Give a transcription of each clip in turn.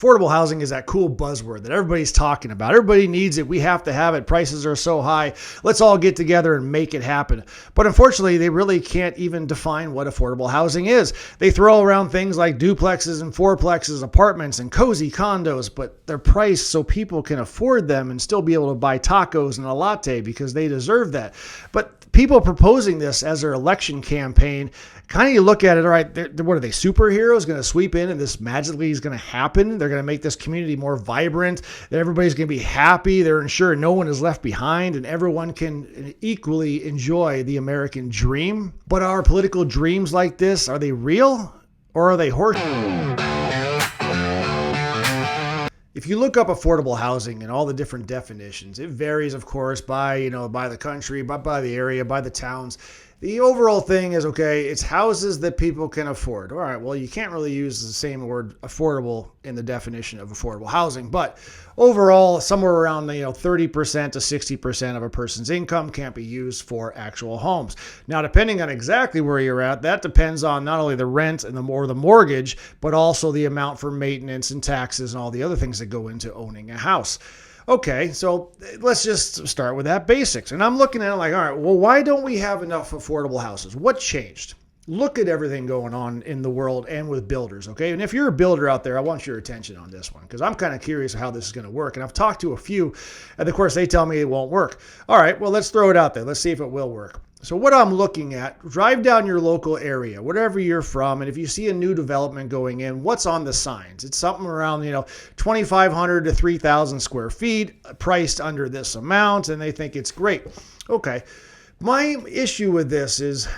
Affordable housing is that cool buzzword that everybody's talking about. Everybody needs it. We have to have it. Prices are so high. Let's all get together and make it happen. But unfortunately, they really can't even define what affordable housing is. They throw around things like duplexes and fourplexes, apartments and cozy condos, but they're priced so people can afford them and still be able to buy tacos and a latte because they deserve that. But people proposing this as their election campaign, kind of you look at it, all right, what are they, superheroes going to sweep in and this magically is going to happen? They're going to make this community more vibrant, that everybody's going to be happy, they're ensuring no one is left behind, and everyone can equally enjoy the American dream. But are political dreams like this, are they real or are they horse? If you look up affordable housing and all the different definitions, it varies, of course, by the country, by the area, by the towns. The overall thing is, okay, it's houses that people can afford. All right, well, you can't really use the same word affordable in the definition of affordable housing, but overall, somewhere around 30% to 60% of a person's income can't be used for actual homes. Now, depending on exactly where you're at, that depends on not only the rent and the mortgage, but also the amount for maintenance and taxes and all the other things that go into owning a house. Okay, so let's just start with that basics. And I'm looking at it like, all right, well, why don't we have enough affordable houses? What changed? Look at everything going on in the world and with builders, okay? And if you're a builder out there, I want your attention on this one because I'm kind of curious how this is going to work. And I've talked to a few, and of course, they tell me it won't work. All right, well, let's throw it out there. Let's see if it will work. So what I'm looking at, drive down your local area, whatever you're from, and if you see a new development going in, what's on the signs? It's something around, 2,500 to 3,000 square feet, priced under this amount, and they think it's great. Okay, my issue with this is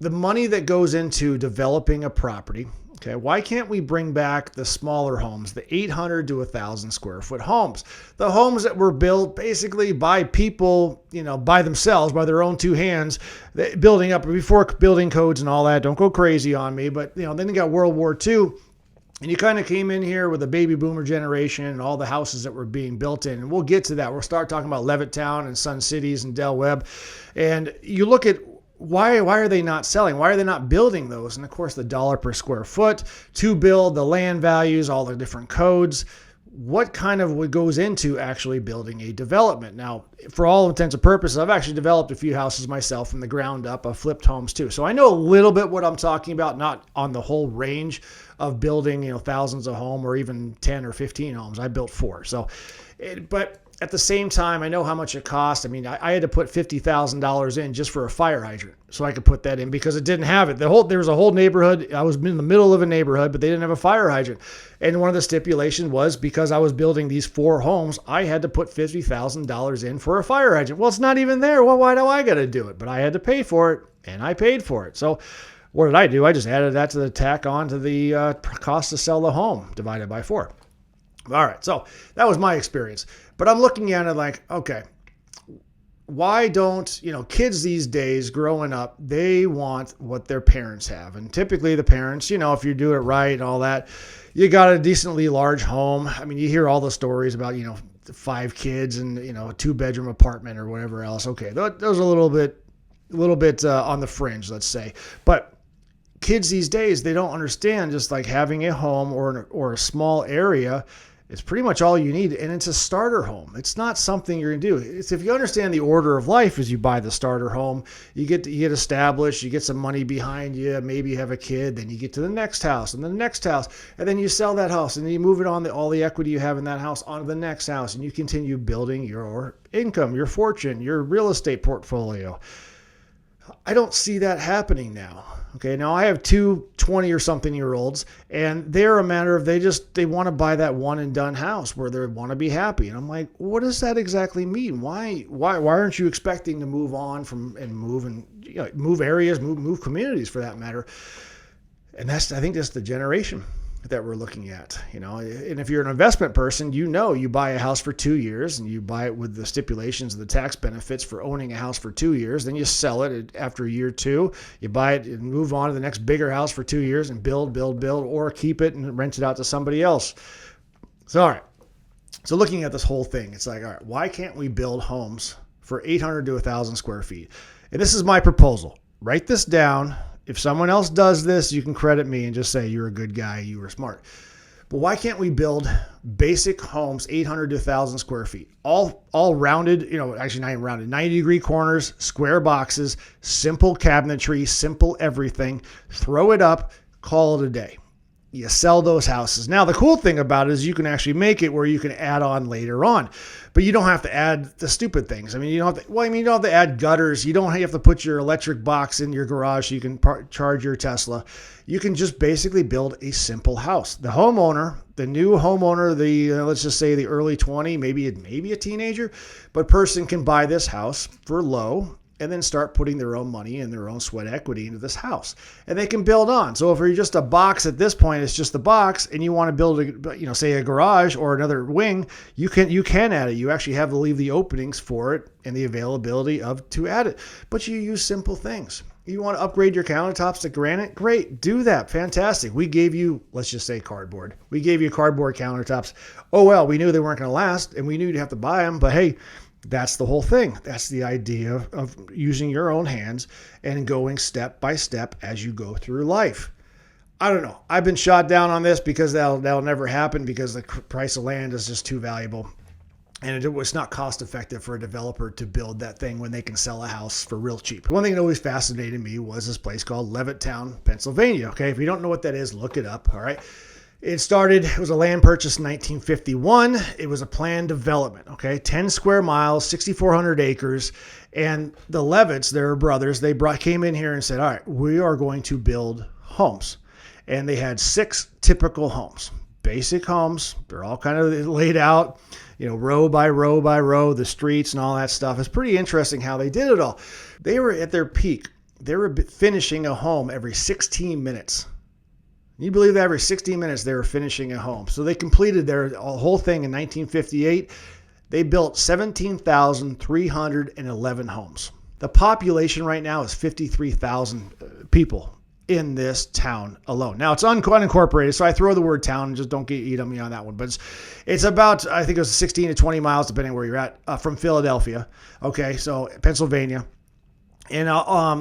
the money that goes into developing a property. Okay, why can't we bring back the smaller homes, the 800 to 1,000 square foot homes? The homes that were built basically by people, by themselves, by their own two hands, building up before building codes and all that. Don't go crazy on me, but then you got World War II. And you kind of came in here with the baby boomer generation and all the houses that were being built in. And we'll get to that. We'll start talking about Levittown and Sun Cities and Del Webb. And you look at why are they not selling? Why are they not building those? And of course, the dollar per square foot to build, the land values, all the different codes. What kind of what goes into actually building a development? Now, for all intents and purposes, I've actually developed a few houses myself from the ground up. I've flipped homes too. So I know a little bit what I'm talking about, not on the whole range of building, thousands of homes or even 10 or 15 homes. I built 4. But at the same time, I know how much it cost. I mean, I had to put $50,000 in just for a fire hydrant so I could put that in because it didn't have it. There was a whole neighborhood. I was in the middle of a neighborhood, but they didn't have a fire hydrant. And one of the stipulations was because I was building these 4 homes, I had to put $50,000 in for a fire hydrant. Well, it's not even there. Well, why do I got to do it? But I had to pay for it, and I paid for it. So what did I do? I just added that to the tack on to the cost to sell the home divided by 4. All right, so that was my experience. But I'm looking at it like, okay, why don't, kids these days growing up, they want what their parents have. And typically the parents, if you do it right and all that, you got a decently large home. I mean, you hear all the stories about, 5 kids and, a 2-bedroom apartment or whatever else. Okay, those are a little bit on the fringe, let's say. But kids these days, they don't understand just like having a home or a small area. It's pretty much all you need, and it's a starter home. It's not something you're going to do. It's if you understand the order of life as you buy the starter home, you get established, you get some money behind you, maybe you have a kid, then you get to the next house and the next house, and then you sell that house, and then you move it on all the equity you have in that house onto the next house, and you continue building your income, your fortune, your real estate portfolio. I don't see that happening now. Okay, now I have 2 20 or something year olds, and they're a matter of they want to buy that one and done house where they want to be happy. And I'm like, what does that exactly mean? Why aren't you expecting to move on move areas, move communities for that matter? And I think that's the generation that we're looking at, and if you're an investment person, you buy a house for 2 years and you buy it with the stipulations of the tax benefits for owning a house for 2 years. Then you sell it after year 2, you buy it and move on to the next bigger house for 2 years and build, or keep it and rent it out to somebody else. So, all right. So looking at this whole thing, it's like, all right, why can't we build homes for 800 to 1,000 square feet? And this is my proposal. Write this down. If someone else does this, you can credit me and just say you're a good guy, you were smart. But why can't we build basic homes, 800 to 1,000 square feet, all rounded, actually not even rounded, 90-degree corners, square boxes, simple cabinetry, simple everything, throw it up, call it a day. You sell those houses. Now, the cool thing about it is you can actually make it where you can add on later on, but you don't have to add the stupid things. I mean, you don't have to add gutters. You don't have to put your electric box in your garage so you can charge your Tesla. You can just basically build a simple house. The homeowner, the new homeowner, let's just say the early 20, maybe a teenager, but person can buy this house for low and then start putting their own money and their own sweat equity into this house. And they can build on. So if you're just a box at this point, it's just a box, and you want to build say a garage or another wing, you can add it. You actually have to leave the openings for it and the availability to add it. But you use simple things. You want to upgrade your countertops to granite? Great, do that. Fantastic. We gave you, let's just say cardboard. We gave you cardboard countertops. Oh, well, we knew they weren't going to last, and we knew you'd have to buy them, but hey, that's the whole thing. That's the idea of using your own hands and going step by step as you go through life. I don't know. I've been shot down on this because that'll never happen because the price of land is just too valuable. And it was not cost effective for a developer to build that thing when they can sell a house for real cheap. One thing that always fascinated me was this place called Levittown, Pennsylvania. Okay, if you don't know what that is, look it up. All right. It was a land purchase in 1951. It was a planned development, okay? 10 square miles, 6,400 acres. And the Levitts, their brothers, came in here and said, all right, we are going to build homes. And they had 6 typical homes, basic homes. They're all kind of laid out, row by row by row, the streets and all that stuff. It's pretty interesting how they did it all. They were at their peak. They were finishing a home every 16 minutes. You believe that every 60 minutes they were finishing a home. So they completed their whole thing in 1958. They built 17,311 homes. The population right now is 53,000 people in this town alone. Now it's unincorporated, so I throw the word town and just don't eat on me on that one. But it's about, I think it was 16 to 20 miles, depending where you're at, from Philadelphia. Okay, so Pennsylvania. And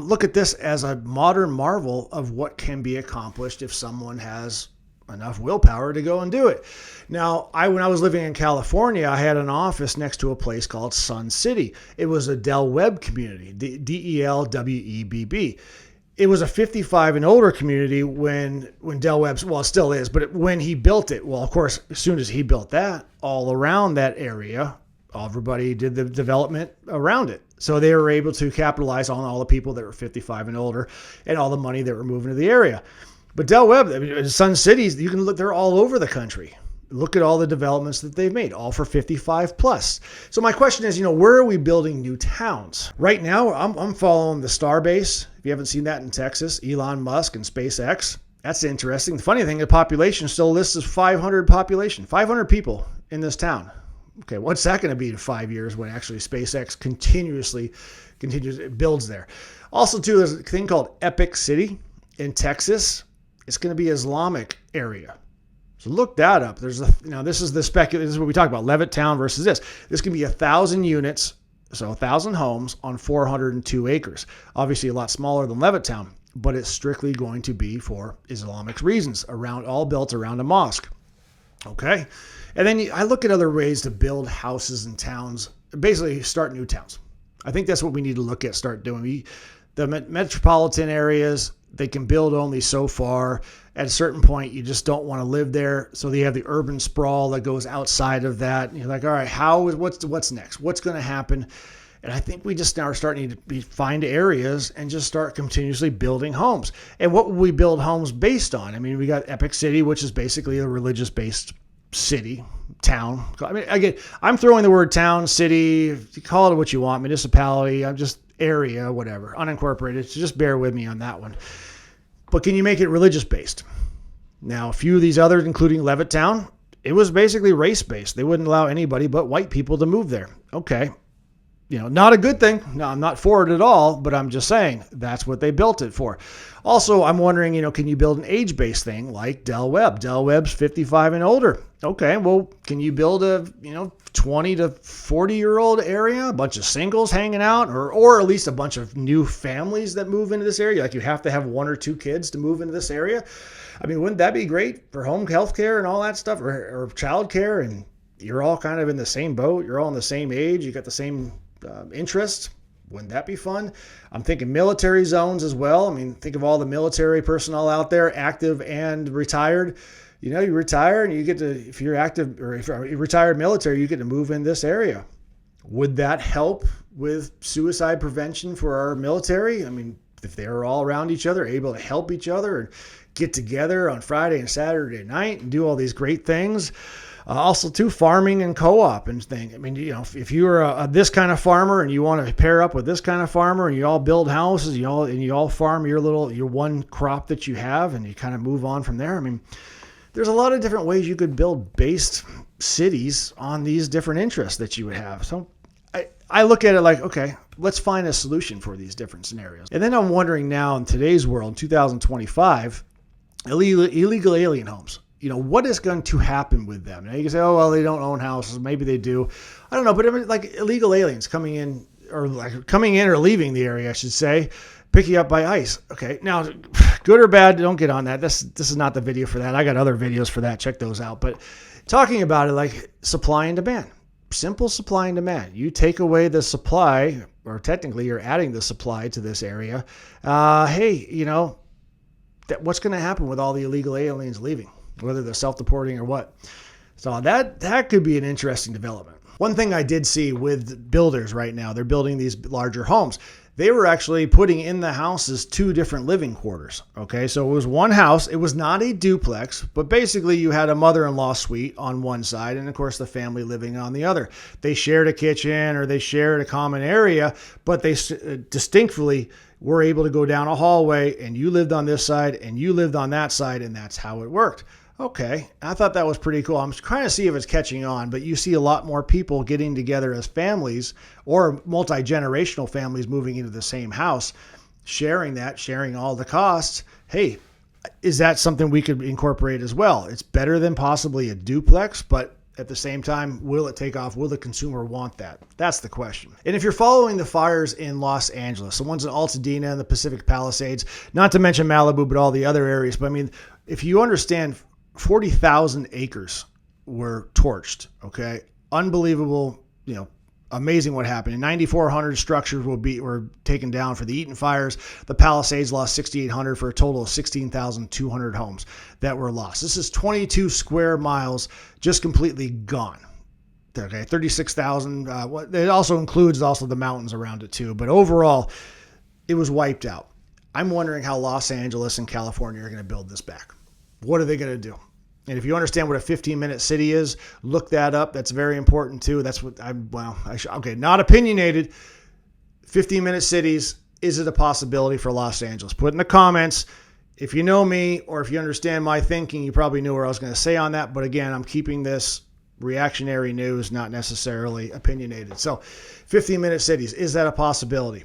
look at this as a modern marvel of what can be accomplished if someone has enough willpower to go and do it. Now, when I was living in California, I had an office next to a place called Sun City. It was a Del Webb community, DELWEBB. It was a 55 and older community when Del Webb's, well, it still is, but when he built it, well, of course, as soon as he built that, all around that area, everybody did the development around it. So they were able to capitalize on all the people that were 55 and older and all the money that were moving to the area. But Del Webb, Sun Cities, you can look, they're all over the country. Look at all the developments that they've made, all for 55 plus. So my question is, where are we building new towns? Right now, I'm following the Starbase. If you haven't seen that in Texas, Elon Musk and SpaceX. That's interesting. The funny thing, the population still lists as 500 people in this town. Okay, what's that going to be in 5 years when actually SpaceX continues, it builds there? Also, too, there's a thing called Epic City in Texas. It's going to be Islamic area. So look that up. This is what we talk about, Levittown versus this. This can be 1,000 units, so 1,000 homes on 402 acres. Obviously a lot smaller than Levittown, but it's strictly going to be for Islamic reasons, all built around a mosque. Okay. And then I look at other ways to build houses and towns, basically start new towns. I think that's what we need to start doing. The metropolitan areas, they can build only so far. At a certain point, you just don't want to live there. So you have the urban sprawl that goes outside of that. And you're like, all right, what's next? What's going to happen? And I think we just now are starting to find areas and just start continuously building homes. And what will we build homes based on? I mean, we got Epic City, which is basically a religious-based city, town. I mean, again, I'm throwing the word town, city, you call it what you want, municipality, I'm just area, whatever, unincorporated. So just bear with me on that one. But can you make it religious-based? Now, a few of these others, including Levittown, it was basically race-based. They wouldn't allow anybody but white people to move there. Okay. Not a good thing. No, I'm not for it at all, but I'm just saying that's what they built it for. Also, I'm wondering, can you build an age-based thing like Del Webb? Del Webb's 55 and older. Okay, well, can you build a, 20 to 40-year-old area, a bunch of singles hanging out, or at least a bunch of new families that move into this area? Like you have to have 1 or 2 kids to move into this area. I mean, wouldn't that be great for home health care and all that stuff, or child care, and you're all kind of in the same boat. You're all in the same age. You got the same interests. Wouldn't that be fun? I'm thinking military zones as well. I mean, think of all the military personnel out there, active and retired. You retire and you get to, if you're active or if you're retired military, you get to move in this area. Would that help with suicide prevention for our military? I mean, if they're all around each other, able to help each other and get together on Friday and Saturday night and do all these great things. Also, too, farming and co-op and things. I mean, if you're this kind of farmer and you want to pair up with this kind of farmer and you all build houses, you all farm your one crop that you have and you kind of move on from there. I mean, there's a lot of different ways you could build based cities on these different interests that you would have. So I look at it like, okay, let's find a solution for these different scenarios. And then I'm wondering now in today's world, 2025, illegal alien homes. What is going to happen with them? Now you can say, oh, well, they don't own houses. Maybe they do. I don't know. But I mean, like illegal aliens coming in or leaving the area, I should say, picking up by ICE. Okay. Now, good or bad, don't get on that. This is not the video for that. I got other videos for that. Check those out. But talking about it like supply and demand, simple supply and demand. You take away the supply, or technically you're adding the supply to this area. What's going to happen with all the illegal aliens leaving? Whether they're self-deporting or what. So that could be an interesting development. One thing I did see with builders right now, they're building these larger homes. They were actually putting in the houses 2 different living quarters. Okay, so it was one house. It was not a duplex, but basically you had a mother-in-law suite on one side and, of course, the family living on the other. They shared a kitchen or they shared a common area, but they distinctly were able to go down a hallway and you lived on this side and you lived on that side, and that's how it worked. Okay, I thought that was pretty cool. I'm trying to see if it's catching on, but you see a lot more people getting together as families or multi-generational families moving into the same house, sharing all the costs. Hey, is that something we could incorporate as well? It's better than possibly a duplex, but at the same time, will it take off? Will the consumer want that? That's the question. And if you're following the fires in Los Angeles, the ones in Altadena and the Pacific Palisades, not to mention Malibu, but all the other areas, but I mean, if you understand, 40,000 acres were torched. Okay. Unbelievable. Amazing what happened. And 9,400 structures were taken down for the Eaton fires. The Palisades lost 6,800 for a total of 16,200 homes that were lost. This is 22 square miles just completely gone. Okay. 36,000. It also includes the mountains around it too. But overall, it was wiped out. I'm wondering how Los Angeles and California are going to build this back. What are they going to do? And if you understand what a 15-minute city is, look that up. That's very important too. That's what not opinionated. 15-minute cities, is it a possibility for Los Angeles? Put in the comments. If you know me or if you understand my thinking, you probably knew what I was going to say on that. But again, I'm keeping this reactionary news, not necessarily opinionated. So 15-minute cities, is that a possibility?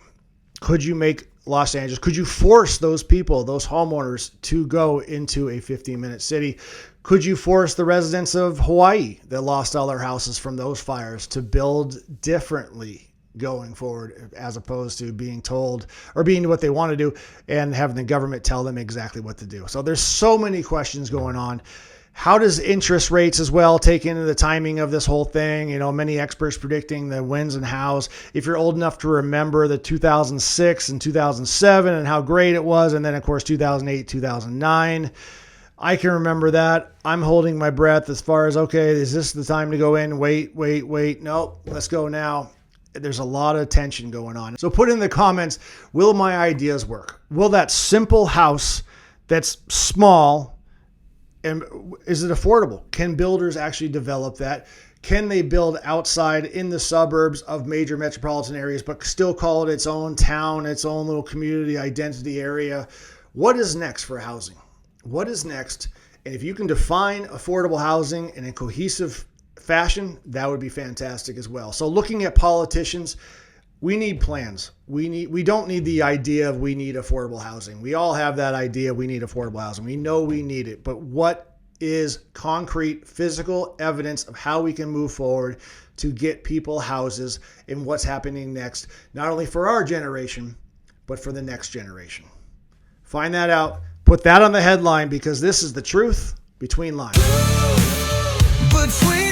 Could you make Los Angeles, could you force those people, those homeowners, to go into a 15-minute city? Could you force the residents of Hawaii that lost all their houses from those fires to build differently going forward, as opposed to being told or being what they want to do and having the government tell them exactly what to do? So there's so many questions going on. How does interest rates as well take into the timing of this whole thing? Many experts predicting the whens and hows. If you're old enough to remember the 2006 and 2007 and how great it was, and then of course 2008, 2009, I can remember that. I'm holding my breath as far as, okay, is this the time to go in? Wait. Nope, let's go now. There's a lot of tension going on. So put in the comments, will my ideas work? Will that simple house that's small, and is it affordable? Can builders actually develop that? Can they build outside in the suburbs of major metropolitan areas, but still call it its own town, its own little community identity area? What is next for housing? What is next? And if you can define affordable housing in a cohesive fashion, that would be fantastic as well. So looking at politicians, We need plans. We don't need the idea of we need affordable housing. We all have that idea we need affordable housing. We know we need it. But what is concrete, physical evidence of how we can move forward to get people houses and what's happening next, not only for our generation, but for the next generation? Find that out. Put that on the headline, because this is the truth between lines. Between